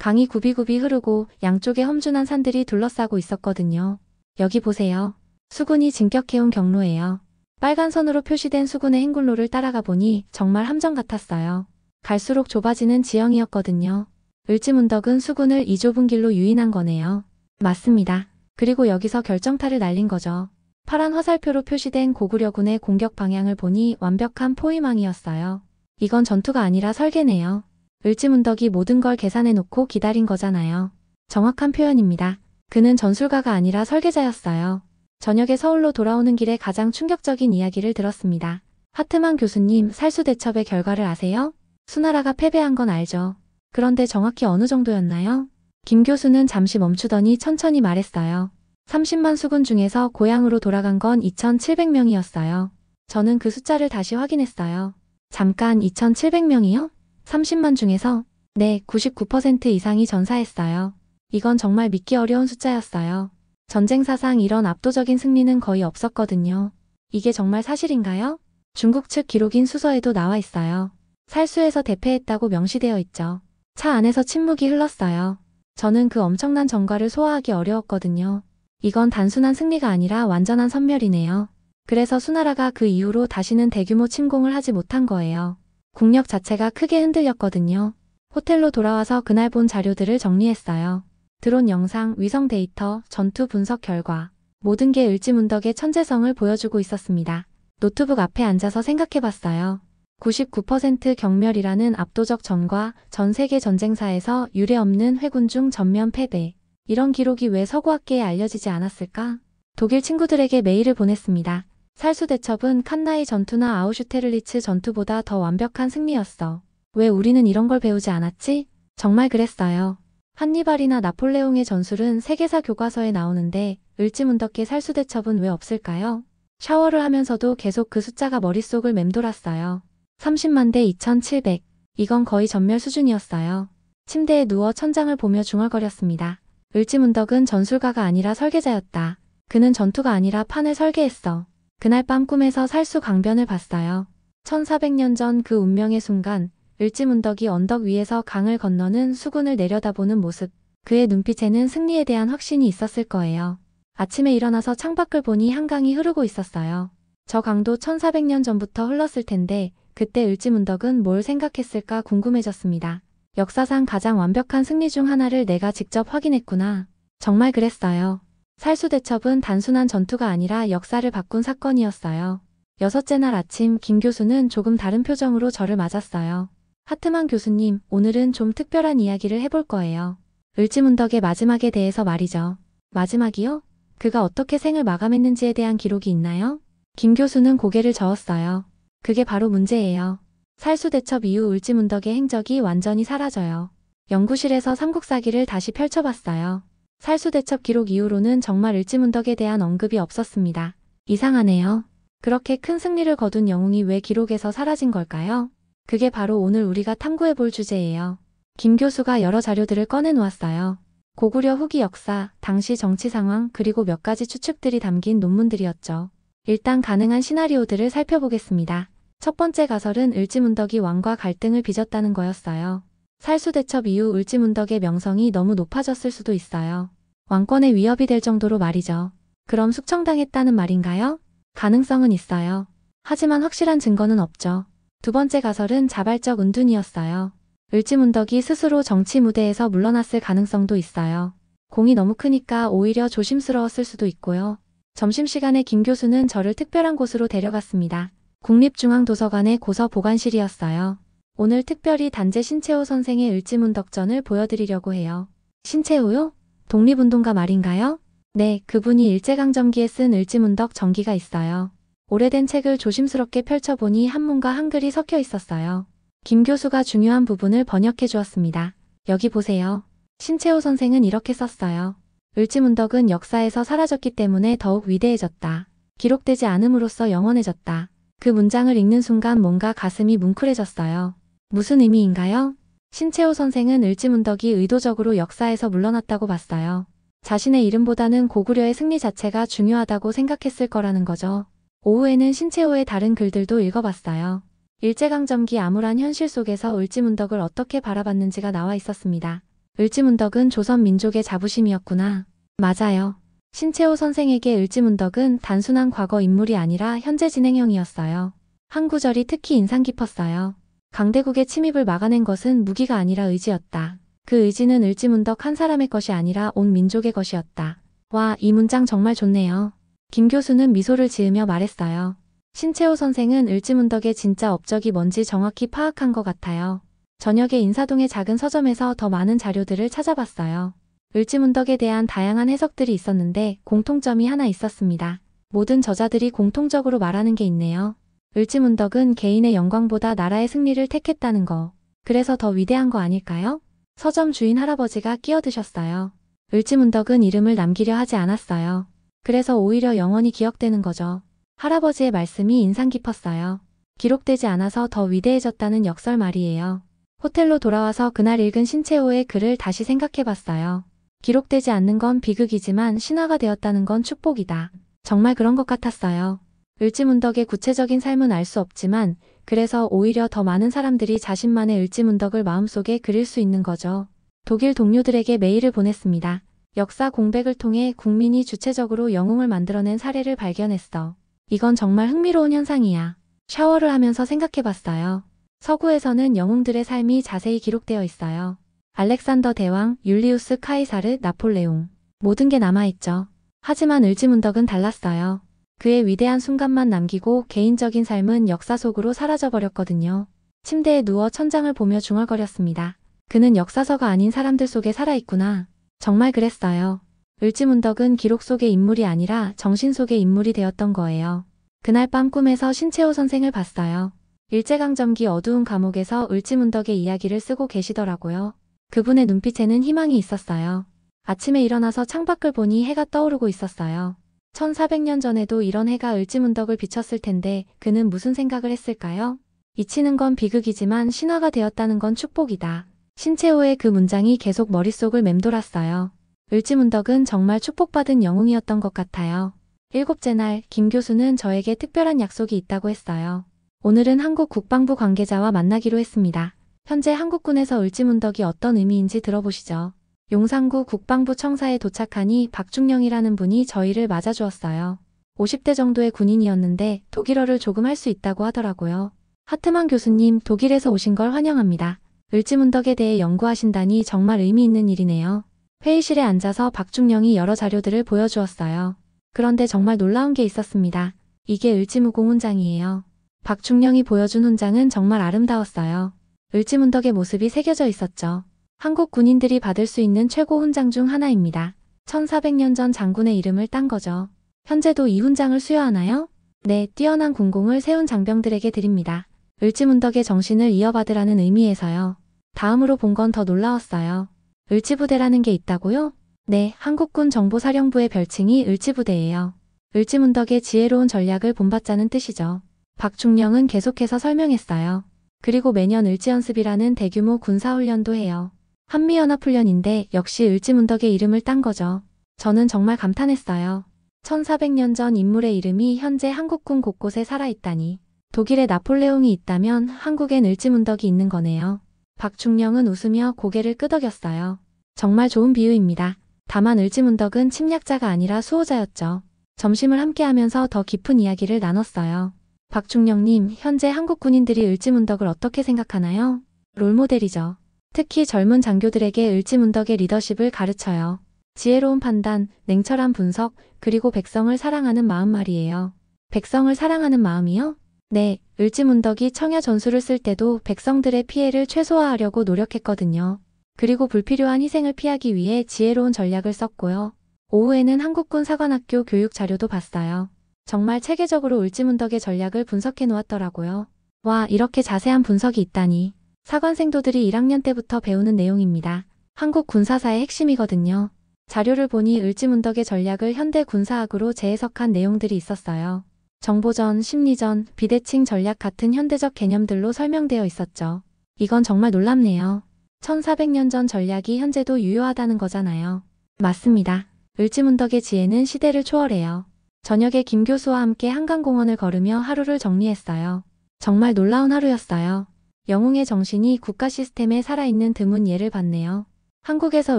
강이 굽이굽이 흐르고 양쪽에 험준한 산들이 둘러싸고 있었거든요. 여기 보세요. 수군이 진격해온 경로예요. 빨간 선으로 표시된 수군의 행군로를 따라가 보니 정말 함정 같았어요. 갈수록 좁아지는 지형이었거든요. 을지문덕은 수군을 이 좁은 길로 유인한 거네요. 맞습니다. 그리고 여기서 결정타를 날린 거죠. 파란 화살표로 표시된 고구려군의 공격 방향을 보니 완벽한 포위망이었어요. 이건 전투가 아니라 설계네요. 을지문덕이 모든 걸 계산해 놓고 기다린 거잖아요. 정확한 표현입니다. 그는 전술가가 아니라 설계자였어요. 저녁에 서울로 돌아오는 길에 가장 충격적인 이야기를 들었습니다. 하트만 교수님, 살수대첩의 결과를 아세요? 수나라가 패배한 건 알죠. 그런데 정확히 어느 정도였나요? 김 교수는 잠시 멈추더니 천천히 말했어요. 30만 수군 중에서 고향으로 돌아간 건 2,700명이었어요. 저는 그 숫자를 다시 확인했어요. 잠깐 2,700명이요? 30만 중에서? 네, 99% 이상이 전사했어요. 이건 정말 믿기 어려운 숫자였어요. 전쟁사상 이런 압도적인 승리는 거의 없었거든요. 이게 정말 사실인가요? 중국 측 기록인 수서에도 나와 있어요. 살수에서 대패했다고 명시되어 있죠. 차 안에서 침묵이 흘렀어요. 저는 그 엄청난 전과를 소화하기 어려웠거든요. 이건 단순한 승리가 아니라 완전한 섬멸이네요. 그래서 수나라가 그 이후로 다시는 대규모 침공을 하지 못한 거예요. 국력 자체가 크게 흔들렸거든요. 호텔로 돌아와서 그날 본 자료들을 정리했어요. 드론 영상, 위성 데이터, 전투 분석 결과. 모든 게 을지문덕의 천재성을 보여주고 있었습니다. 노트북 앞에 앉아서 생각해봤어요. 99% 경멸이라는 압도적 전과 전 세계 전쟁사에서 유례없는 회군 중 전면 패배. 이런 기록이 왜 서구학계에 알려지지 않았을까? 독일 친구들에게 메일을 보냈습니다. 살수대첩은 칸나이 전투나 아우슈테르리츠 전투보다 더 완벽한 승리였어. 왜 우리는 이런 걸 배우지 않았지? 정말 그랬어요. 한니발이나 나폴레옹의 전술은 세계사 교과서에 나오는데 을지문덕의 살수대첩은 왜 없을까요? 샤워를 하면서도 계속 그 숫자가 머릿속을 맴돌았어요. 30만 대 2,700. 이건 거의 전멸 수준이었어요. 침대에 누워 천장을 보며 중얼거렸습니다. 을지문덕은 전술가가 아니라 설계자였다. 그는 전투가 아니라 판을 설계했어. 그날 밤 꿈에서 살수 강변을 봤어요. 1400년 전 그 운명의 순간 을지문덕이 언덕 위에서 강을 건너는 수군을 내려다보는 모습. 그의 눈빛에는 승리에 대한 확신이 있었을 거예요. 아침에 일어나서 창밖을 보니 한강이 흐르고 있었어요. 저 강도 1400년 전부터 흘렀을 텐데 그때 을지문덕은 뭘 생각했을까 궁금해졌습니다. 역사상 가장 완벽한 승리 중 하나를 내가 직접 확인했구나. 정말 그랬어요. 살수대첩은 단순한 전투가 아니라 역사를 바꾼 사건이었어요. 여섯째 날 아침 김 교수는 조금 다른 표정으로 저를 맞았어요. 하트만 교수님, 오늘은 좀 특별한 이야기를 해볼 거예요. 을지문덕의 마지막에 대해서 말이죠. 마지막이요? 그가 어떻게 생을 마감했는지에 대한 기록이 있나요? 김 교수는 고개를 저었어요. 그게 바로 문제예요. 살수대첩 이후 을지문덕의 행적이 완전히 사라져요. 연구실에서 삼국사기를 다시 펼쳐봤어요. 살수대첩 기록 이후로는 정말 을지문덕에 대한 언급이 없었습니다. 이상하네요. 그렇게 큰 승리를 거둔 영웅이 왜 기록에서 사라진 걸까요? 그게 바로 오늘 우리가 탐구해 볼 주제예요. 김 교수가 여러 자료들을 꺼내 놓았어요. 고구려 후기 역사, 당시 정치 상황, 그리고 몇 가지 추측들이 담긴 논문들이었죠. 일단 가능한 시나리오들을 살펴보겠습니다. 첫 번째 가설은 을지문덕이 왕과 갈등을 빚었다는 거였어요. 살수대첩 이후 을지문덕의 명성이 너무 높아졌을 수도 있어요. 왕권에 위협이 될 정도로 말이죠. 그럼 숙청당했다는 말인가요? 가능성은 있어요. 하지만 확실한 증거는 없죠. 두 번째 가설은 자발적 은둔이었어요. 을지문덕이 스스로 정치 무대에서 물러났을 가능성도 있어요. 공이 너무 크니까 오히려 조심스러웠을 수도 있고요. 점심시간에 김 교수는 저를 특별한 곳으로 데려갔습니다. 국립중앙도서관의 고서 보관실이었어요. 오늘 특별히 단재 신채호 선생의 을지문덕전을 보여드리려고 해요. 신채호요? 독립운동가 말인가요? 네, 그분이 일제강점기에 쓴 을지문덕 전기가 있어요. 오래된 책을 조심스럽게 펼쳐보니 한문과 한글이 섞여 있었어요. 김 교수가 중요한 부분을 번역해 주었습니다. 여기 보세요. 신채호 선생은 이렇게 썼어요. 을지문덕은 역사에서 사라졌기 때문에 더욱 위대해졌다. 기록되지 않음으로써 영원해졌다. 그 문장을 읽는 순간 뭔가 가슴이 뭉클해졌어요. 무슨 의미인가요? 신채호 선생은 을지문덕이 의도적으로 역사에서 물러났다고 봤어요. 자신의 이름보다는 고구려의 승리 자체가 중요하다고 생각했을 거라는 거죠. 오후에는 신채호의 다른 글들도 읽어봤어요. 일제강점기 암울한 현실 속에서 을지문덕을 어떻게 바라봤는지가 나와 있었습니다. 을지문덕은 조선 민족의 자부심이었구나. 맞아요. 신채호 선생에게 을지문덕은 단순한 과거 인물이 아니라 현재 진행형이었어요. 한 구절이 특히 인상 깊었어요. 강대국의 침입을 막아낸 것은 무기가 아니라 의지였다. 그 의지는 을지문덕 한 사람의 것이 아니라 온 민족의 것이었다. 와, 이 문장 정말 좋네요. 김 교수는 미소를 지으며 말했어요. 신채호 선생은 을지문덕의 진짜 업적이 뭔지 정확히 파악한 것 같아요. 저녁에 인사동의 작은 서점에서 더 많은 자료들을 찾아봤어요. 을지문덕에 대한 다양한 해석들이 있었는데 공통점이 하나 있었습니다. 모든 저자들이 공통적으로 말하는 게 있네요. 을지문덕은 개인의 영광보다 나라의 승리를 택했다는 거. 그래서 더 위대한 거 아닐까요? 서점 주인 할아버지가 끼어드셨어요. 을지문덕은 이름을 남기려 하지 않았어요. 그래서 오히려 영원히 기억되는 거죠. 할아버지의 말씀이 인상 깊었어요. 기록되지 않아서 더 위대해졌다는 역설 말이에요. 호텔로 돌아와서 그날 읽은 신채호의 글을 다시 생각해봤어요. 기록되지 않는 건 비극이지만 신화가 되었다는 건 축복이다. 정말 그런 것 같았어요. 을지문덕의 구체적인 삶은 알 수 없지만 그래서 오히려 더 많은 사람들이 자신만의 을지문덕을 마음속에 그릴 수 있는 거죠. 독일 동료들에게 메일을 보냈습니다. 역사 공백을 통해 국민이 주체적으로 영웅을 만들어낸 사례를 발견했어. 이건 정말 흥미로운 현상이야. 샤워를 하면서 생각해봤어요. 서구에서는 영웅들의 삶이 자세히 기록되어 있어요. 알렉산더 대왕, 율리우스 카이사르, 나폴레옹. 모든 게 남아있죠. 하지만 을지문덕은 달랐어요. 그의 위대한 순간만 남기고 개인적인 삶은 역사 속으로 사라져버렸거든요. 침대에 누워 천장을 보며 중얼거렸습니다. 그는 역사서가 아닌 사람들 속에 살아있구나. 정말 그랬어요. 을지문덕은 기록 속의 인물이 아니라 정신 속의 인물이 되었던 거예요. 그날 밤 꿈에서 신채호 선생을 봤어요. 일제강점기 어두운 감옥에서 을지문덕의 이야기를 쓰고 계시더라고요. 그분의 눈빛에는 희망이 있었어요. 아침에 일어나서 창밖을 보니 해가 떠오르고 있었어요. 1400년 전에도 이런 해가 을지문덕을 비췄을 텐데 그는 무슨 생각을 했을까요? 잊히는 건 비극이지만 신화가 되었다는 건 축복이다. 신채호의 그 문장이 계속 머릿속을 맴돌았어요. 을지문덕은 정말 축복받은 영웅이었던 것 같아요. 일곱째 날, 김 교수는 저에게 특별한 약속이 있다고 했어요. 오늘은 한국 국방부 관계자와 만나기로 했습니다. 현재 한국군에서 을지문덕이 어떤 의미인지 들어보시죠. 용산구 국방부 청사에 도착하니 박중령이라는 분이 저희를 맞아주었어요. 50대 정도의 군인이었는데 독일어를 조금 할 수 있다고 하더라고요. 하트만 교수님, 독일에서 오신 걸 환영합니다. 을지문덕에 대해 연구하신다니 정말 의미 있는 일이네요. 회의실에 앉아서 박중령이 여러 자료들을 보여주었어요. 그런데 정말 놀라운 게 있었습니다. 이게 을지무공 훈장이에요. 박중령이 보여준 훈장은 정말 아름다웠어요. 을지문덕의 모습이 새겨져 있었죠. 한국 군인들이 받을 수 있는 최고 훈장 중 하나입니다. 1400년 전 장군의 이름을 딴 거죠. 현재도 이 훈장을 수여하나요? 네, 뛰어난 군공을 세운 장병들에게 드립니다. 을지문덕의 정신을 이어받으라는 의미에서요. 다음으로 본 건 더 놀라웠어요. 을지부대라는 게 있다고요? 네, 한국군 정보사령부의 별칭이 을지부대예요. 을지문덕의 지혜로운 전략을 본받자는 뜻이죠. 박충령은 계속해서 설명했어요. 그리고 매년 을지연습이라는 대규모 군사훈련도 해요. 한미연합훈련인데 역시 을지문덕의 이름을 딴 거죠. 저는 정말 감탄했어요. 1400년 전 인물의 이름이 현재 한국군 곳곳에 살아있다니. 독일에 나폴레옹이 있다면 한국엔 을지문덕이 있는 거네요. 박충령은 웃으며 고개를 끄덕였어요. 정말 좋은 비유입니다. 다만 을지문덕은 침략자가 아니라 수호자였죠. 점심을 함께 하면서 더 깊은 이야기를 나눴어요. 박충령님, 현재 한국 군인들이 을지문덕을 어떻게 생각하나요? 롤모델이죠. 특히 젊은 장교들에게 을지문덕의 리더십을 가르쳐요. 지혜로운 판단, 냉철한 분석, 그리고 백성을 사랑하는 마음 말이에요. 백성을 사랑하는 마음이요? 네, 을지문덕이 청야 전술을 쓸 때도 백성들의 피해를 최소화하려고 노력했거든요. 그리고 불필요한 희생을 피하기 위해 지혜로운 전략을 썼고요. 오후에는 한국군 사관학교 교육 자료도 봤어요. 정말 체계적으로 을지문덕의 전략을 분석해 놓았더라고요. 와, 이렇게 자세한 분석이 있다니. 사관생도들이 1학년 때부터 배우는 내용입니다. 한국 군사사의 핵심이거든요. 자료를 보니 을지문덕의 전략을 현대 군사학으로 재해석한 내용들이 있었어요. 정보전, 심리전, 비대칭 전략 같은 현대적 개념들로 설명되어 있었죠. 이건 정말 놀랍네요. 1400년 전 전략이 현재도 유효하다는 거잖아요. 맞습니다. 을지문덕의 지혜는 시대를 초월해요. 저녁에 김 교수와 함께 한강공원을 걸으며 하루를 정리했어요. 정말 놀라운 하루였어요. 영웅의 정신이 국가 시스템에 살아있는 드문 예를 봤네요. 한국에서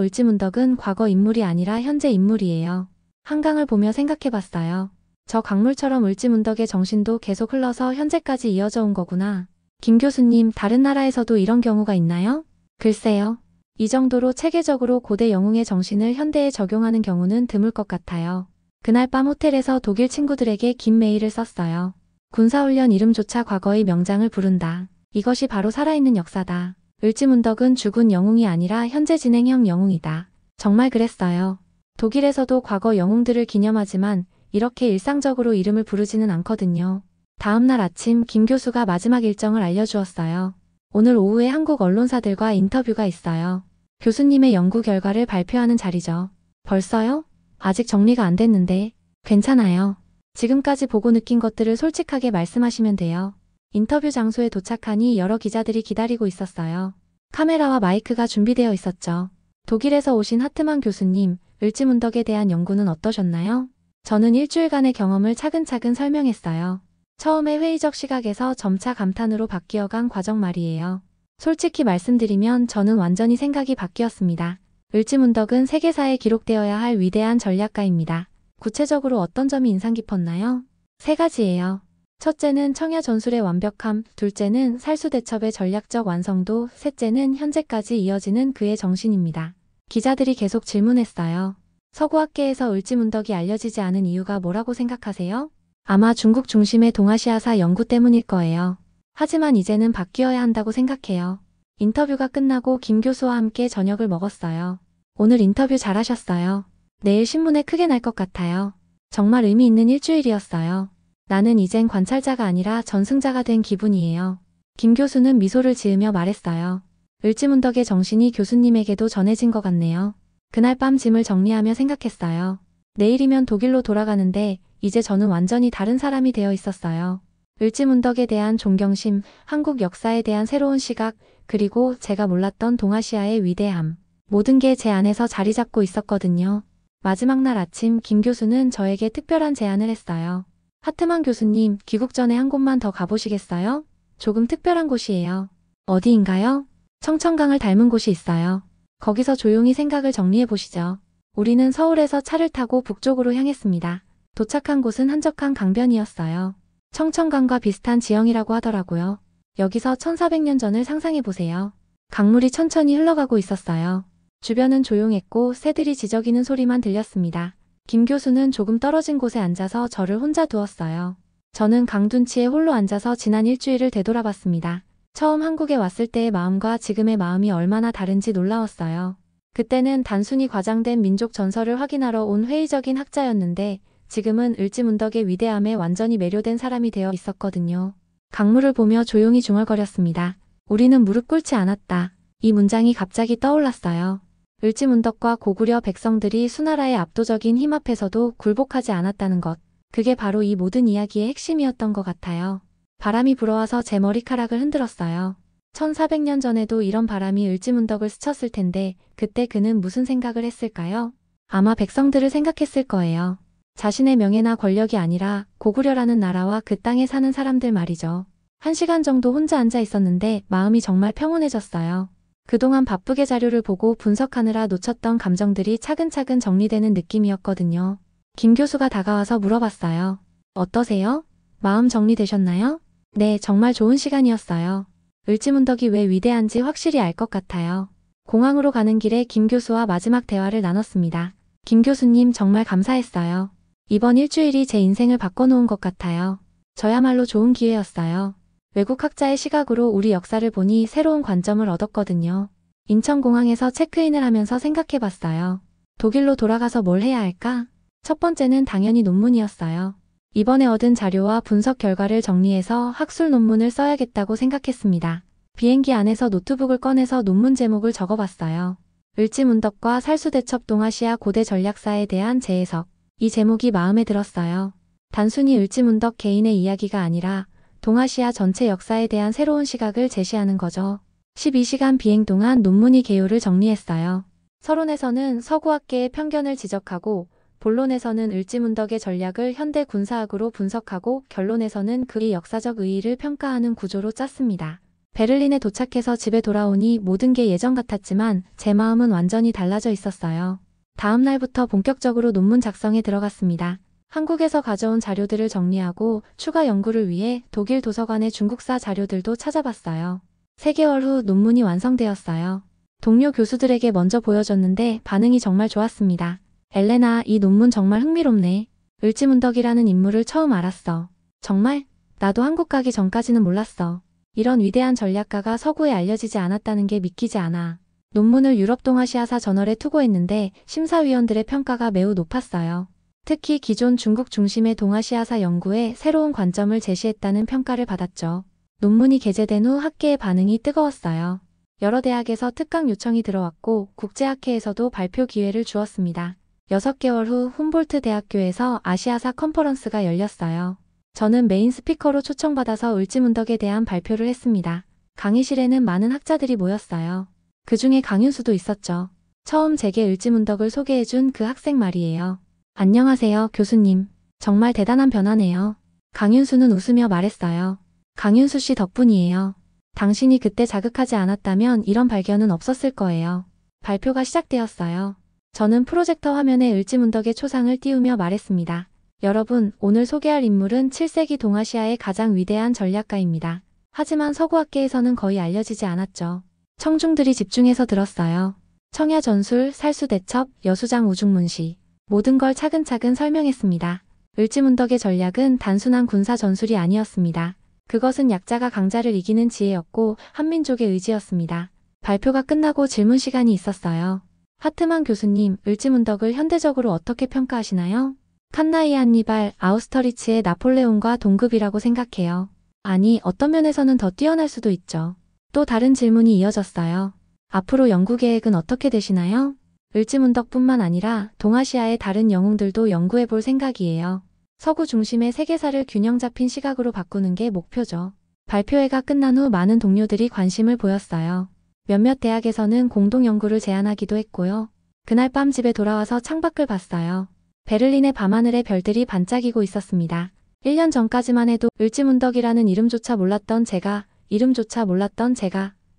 을지문덕은 과거 인물이 아니라 현재 인물이에요. 한강을 보며 생각해봤어요. 저 강물처럼 을지문덕의 정신도 계속 흘러서 현재까지 이어져 온 거구나. 김 교수님, 다른 나라에서도 이런 경우가 있나요? 글쎄요. 이 정도로 체계적으로 고대 영웅의 정신을 현대에 적용하는 경우는 드물 것 같아요. 그날 밤 호텔에서 독일 친구들에게 긴 메일을 썼어요. 군사훈련 이름조차 과거의 명장을 부른다. 이것이 바로 살아있는 역사다. 을지문덕은 죽은 영웅이 아니라 현재 진행형 영웅이다. 정말 그랬어요. 독일에서도 과거 영웅들을 기념하지만 이렇게 일상적으로 이름을 부르지는 않거든요. 다음날 아침 김 교수가 마지막 일정을 알려주었어요. 오늘 오후에 한국 언론사들과 인터뷰가 있어요. 교수님의 연구 결과를 발표하는 자리죠. 벌써요? 아직 정리가 안 됐는데. 괜찮아요. 지금까지 보고 느낀 것들을 솔직하게 말씀하시면 돼요. 인터뷰 장소에 도착하니 여러 기자들이 기다리고 있었어요. 카메라와 마이크가 준비되어 있었죠. 독일에서 오신 하트만 교수님, 을지문덕에 대한 연구는 어떠셨나요? 저는 일주일간의 경험을 차근차근 설명했어요. 처음에 회의적 시각에서 점차 감탄으로 바뀌어간 과정 말이에요. 솔직히 말씀드리면 저는 완전히 생각이 바뀌었습니다. 을지문덕은 세계사에 기록되어야 할 위대한 전략가입니다. 구체적으로 어떤 점이 인상 깊었나요? 3가지예요. 첫째는 청야 전술의 완벽함, 둘째는 살수대첩의 전략적 완성도, 셋째는 현재까지 이어지는 그의 정신입니다. 기자들이 계속 질문했어요. 서구학계에서 을지문덕이 알려지지 않은 이유가 뭐라고 생각하세요? 아마 중국 중심의 동아시아사 연구 때문일 거예요. 하지만 이제는 바뀌어야 한다고 생각해요. 인터뷰가 끝나고 김 교수와 함께 저녁을 먹었어요. 오늘 인터뷰 잘하셨어요. 내일 신문에 크게 날 것 같아요. 정말 의미 있는 일주일이었어요. 나는 이젠 관찰자가 아니라 전승자가 된 기분이에요. 김 교수는 미소를 지으며 말했어요. 을지문덕의 정신이 교수님에게도 전해진 것 같네요. 그날 밤 짐을 정리하며 생각했어요. 내일이면 독일로 돌아가는데 이제 저는 완전히 다른 사람이 되어 있었어요. 을지문덕에 대한 존경심, 한국 역사에 대한 새로운 시각, 그리고 제가 몰랐던 동아시아의 위대함. 모든 게 제 안에서 자리 잡고 있었거든요. 마지막 날 아침 김 교수는 저에게 특별한 제안을 했어요. 하트만 교수님, 귀국 전에 한 곳만 더 가보시겠어요? 조금 특별한 곳이에요. 어디인가요? 청천강을 닮은 곳이 있어요. 거기서 조용히 생각을 정리해 보시죠. 우리는 서울에서 차를 타고 북쪽으로 향했습니다. 도착한 곳은 한적한 강변이었어요. 청천강과 비슷한 지형이라고 하더라고요. 여기서 1400년 전을 상상해 보세요. 강물이 천천히 흘러가고 있었어요. 주변은 조용했고 새들이 지저귀는 소리만 들렸습니다. 김 교수는 조금 떨어진 곳에 앉아서 저를 혼자 두었어요. 저는 강둔치에 홀로 앉아서 지난 일주일을 되돌아봤습니다. 처음 한국에 왔을 때의 마음과 지금의 마음이 얼마나 다른지 놀라웠어요. 그때는 단순히 과장된 민족 전설을 확인하러 온 회의적인 학자였는데 지금은 을지문덕의 위대함에 완전히 매료된 사람이 되어 있었거든요. 강물을 보며 조용히 중얼거렸습니다. 우리는 무릎 꿇지 않았다. 이 문장이 갑자기 떠올랐어요. 을지문덕과 고구려 백성들이 수나라의 압도적인 힘 앞에서도 굴복하지 않았다는 것. 그게 바로 이 모든 이야기의 핵심이었던 것 같아요. 바람이 불어와서 제 머리카락을 흔들었어요. 1400년 전에도 이런 바람이 을지문덕을 스쳤을 텐데 그때 그는 무슨 생각을 했을까요? 아마 백성들을 생각했을 거예요. 자신의 명예나 권력이 아니라 고구려라는 나라와 그 땅에 사는 사람들 말이죠. 1시간 정도 혼자 앉아 있었는데 마음이 정말 평온해졌어요. 그동안 바쁘게 자료를 보고 분석하느라 놓쳤던 감정들이 차근차근 정리되는 느낌이었거든요. 김 교수가 다가와서 물어봤어요. 어떠세요? 마음 정리되셨나요? 네, 정말 좋은 시간이었어요. 을지문덕이 왜 위대한지 확실히 알 것 같아요. 공항으로 가는 길에 김 교수와 마지막 대화를 나눴습니다. 김 교수님 정말 감사했어요. 이번 일주일이 제 인생을 바꿔놓은 것 같아요. 저야말로 좋은 기회였어요. 외국 학자의 시각으로 우리 역사를 보니 새로운 관점을 얻었거든요. 인천공항에서 체크인을 하면서 생각해봤어요. 독일로 돌아가서 뭘 해야 할까? 첫 번째는 당연히 논문이었어요. 이번에 얻은 자료와 분석 결과를 정리해서 학술 논문을 써야겠다고 생각했습니다. 비행기 안에서 노트북을 꺼내서 논문 제목을 적어봤어요. 을지문덕과 살수대첩 동아시아 고대 전략사에 대한 재해석. 이 제목이 마음에 들었어요. 단순히 을지문덕 개인의 이야기가 아니라 동아시아 전체 역사에 대한 새로운 시각을 제시하는 거죠. 12시간 비행 동안 논문이 개요를 정리했어요. 서론에서는 서구학계의 편견을 지적하고 본론에서는 을지문덕의 전략을 현대 군사학으로 분석하고 결론에서는 그의 역사적 의의를 평가하는 구조로 짰습니다. 베를린에 도착해서 집에 돌아오니 모든 게 예전 같았지만 제 마음은 완전히 달라져 있었어요. 다음 날부터 본격적으로 논문 작성에 들어갔습니다. 한국에서 가져온 자료들을 정리하고 추가 연구를 위해 독일 도서관의 중국사 자료들도 찾아봤어요. 3개월 후 논문이 완성되었어요. 동료 교수들에게 먼저 보여줬는데 반응이 정말 좋았습니다. 엘레나, 이 논문 정말 흥미롭네. 을지문덕이라는 인물을 처음 알았어. 정말? 나도 한국 가기 전까지는 몰랐어. 이런 위대한 전략가가 서구에 알려지지 않았다는 게 믿기지 않아. 논문을 유럽동아시아사 저널에 투고했는데 심사위원들의 평가가 매우 높았어요. 특히 기존 중국 중심의 동아시아사 연구에 새로운 관점을 제시했다는 평가를 받았죠. 논문이 게재된 후 학계의 반응이 뜨거웠어요. 여러 대학에서 특강 요청이 들어왔고 국제학회에서도 발표 기회를 주었습니다. 6개월 후 훔볼트 대학교에서 아시아사 컨퍼런스가 열렸어요. 저는 메인 스피커로 초청받아서 을지문덕에 대한 발표를 했습니다. 강의실에는 많은 학자들이 모였어요. 그 중에 강윤수도 있었죠. 처음 제게 을지문덕을 소개해준 그 학생 말이에요. 안녕하세요, 교수님. 정말 대단한 변화네요. 강윤수는 웃으며 말했어요. 강윤수 씨 덕분이에요. 당신이 그때 자극하지 않았다면 이런 발견은 없었을 거예요. 발표가 시작되었어요. 저는 프로젝터 화면에 을지문덕의 초상을 띄우며 말했습니다. 여러분, 오늘 소개할 인물은 7세기 동아시아의 가장 위대한 전략가입니다. 하지만 서구학계에서는 거의 알려지지 않았죠. 청중들이 집중해서 들었어요. 청야전술, 살수대첩, 여수장 우중문시. 모든 걸 차근차근 설명했습니다. 을지문덕의 전략은 단순한 군사 전술이 아니었습니다. 그것은 약자가 강자를 이기는 지혜였고 한민족의 의지였습니다. 발표가 끝나고 질문 시간이 있었어요. 하트만 교수님, 을지문덕을 현대적으로 어떻게 평가하시나요? 칸나이 한니발, 아우스터리츠의 나폴레온과 동급이라고 생각해요. 아니, 어떤 면에서는 더 뛰어날 수도 있죠. 또 다른 질문이 이어졌어요. 앞으로 연구 계획은 어떻게 되시나요? 을지문덕뿐만 아니라 동아시아의 다른 영웅들도 연구해 볼 생각이에요. 서구 중심의 세계사를 균형 잡힌 시각으로 바꾸는 게 목표죠. 발표회가 끝난 후 많은 동료들이 관심을 보였어요. 몇몇 대학에서는 공동 연구를 제안하기도 했고요. 그날 밤 집에 돌아와서 창밖을 봤어요. 베를린의 밤하늘에 별들이 반짝이고 있었습니다. 1년 전까지만 해도 을지문덕이라는 이름조차 몰랐던 제가,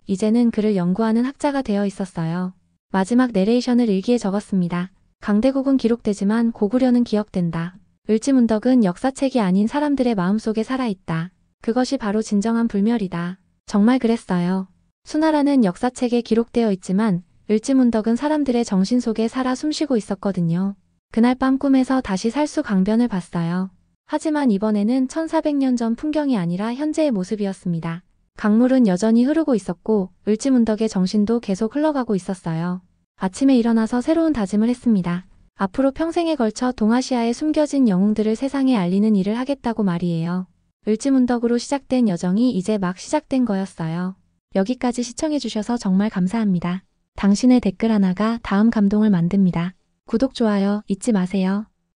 이제는 그를 연구하는 학자가 되어 있었어요. 마지막 내레이션을 일기에 적었습니다. 강대국은 기록되지만 고구려는 기억된다. 을지문덕은 역사책이 아닌 사람들의 마음속에 살아있다. 그것이 바로 진정한 불멸이다. 정말 그랬어요. 수나라는 역사책에 기록되어 있지만 을지문덕은 사람들의 정신 속에 살아 숨쉬고 있었거든요. 그날 밤 꿈에서 다시 살수 강변을 봤어요. 하지만 이번에는 1400년 전 풍경이 아니라 현재의 모습이었습니다. 강물은 여전히 흐르고 있었고 을지문덕의 정신도 계속 흘러가고 있었어요. 아침에 일어나서 새로운 다짐을 했습니다. 앞으로 평생에 걸쳐 동아시아에 숨겨진 영웅들을 세상에 알리는 일을 하겠다고 말이에요. 을지문덕으로 시작된 여정이 이제 막 시작된 거였어요. 여기까지 시청해주셔서 정말 감사합니다. 당신의 댓글 하나가 다음 감동을 만듭니다. 구독, 좋아요 잊지 마세요.